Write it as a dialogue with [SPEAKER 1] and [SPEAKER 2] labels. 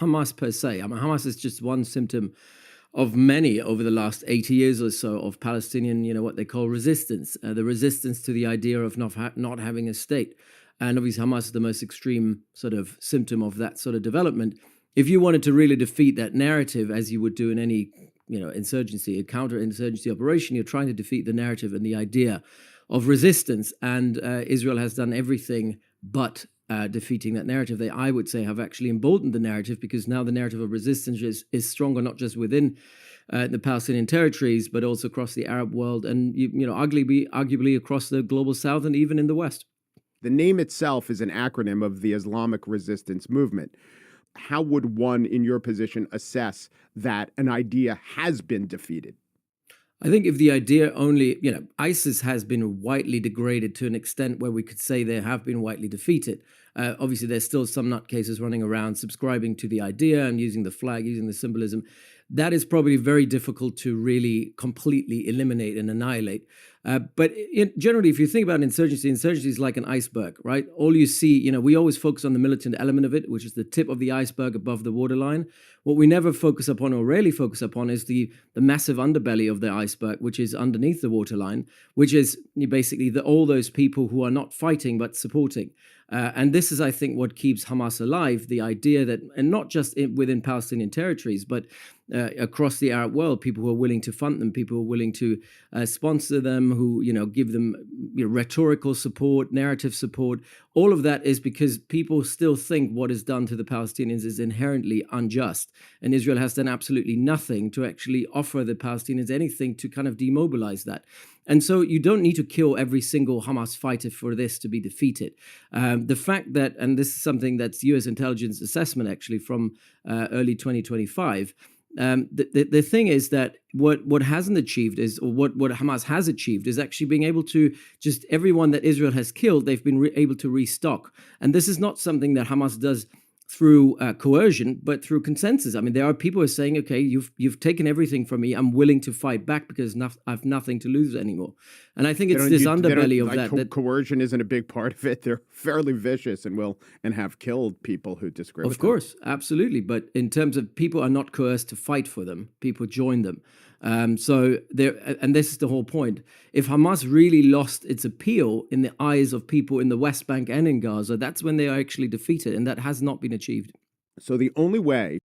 [SPEAKER 1] Hamas per se. I mean, Hamas is just one symptom of many over the last 80 years or so of Palestinian, what they call resistance, the resistance to the idea of not having a state. And obviously, Hamas is the most extreme sort of symptom of that sort of development. If you wanted to really defeat that narrative, as you would do in any, insurgency, a counterinsurgency operation, you're trying to defeat the narrative and the idea of resistance. And Israel has done everything but defeating that narrative. They, I would say, have actually emboldened the narrative, because now the narrative of resistance is stronger, not just within the Palestinian territories, but also across the Arab world and, arguably across the global south and even in the West.
[SPEAKER 2] The name itself is an acronym of the Islamic resistance movement. How would one, in your position, assess that an idea has been defeated?
[SPEAKER 1] I think if the idea only, ISIS has been widely degraded to an extent where we could say they have been widely defeated. Obviously, there's still some nutcases running around subscribing to the idea and using the flag, using the symbolism. That is probably very difficult to really completely eliminate and annihilate. But generally, if you think about insurgency is like an iceberg, right? All you see, we always focus on the militant element of it, which is the tip of the iceberg above the waterline. What we never focus upon, or rarely focus upon, is the massive underbelly of the iceberg, which is underneath the waterline, which is basically all those people who are not fighting but supporting. And this is, I think, what keeps Hamas alive, the idea that, and not just within Palestinian territories, but across the Arab world, people who are willing to fund them, people who are willing to sponsor them, who, give them rhetorical support, narrative support. All of that is because people still think what is done to the Palestinians is inherently unjust. And Israel has done absolutely nothing to actually offer the Palestinians anything to kind of demobilize that. And so you don't need to kill every single Hamas fighter for this to be defeated. The fact that, and this is something that's U.S. intelligence assessment actually from early 2025, the thing is that what hasn't achieved is, or what Hamas has achieved is actually being able to just everyone that Israel has killed, they've been able to restock. And this is not something that Hamas does through coercion, but through consensus. I mean, there are people who are saying, okay, you've taken everything from me. I'm willing to fight back because I've nothing to lose anymore. And I think it's this underbelly of that.
[SPEAKER 2] Coercion isn't a big part of it. They're fairly vicious and have killed people who disagree with them.
[SPEAKER 1] Of course, absolutely. But in terms of people are not coerced to fight for them, people join them. So there, and this is the whole point. If Hamas really lost its appeal in the eyes of people in the West Bank and in Gaza, that's when they are actually defeated, and that has not been achieved.
[SPEAKER 2] So the only way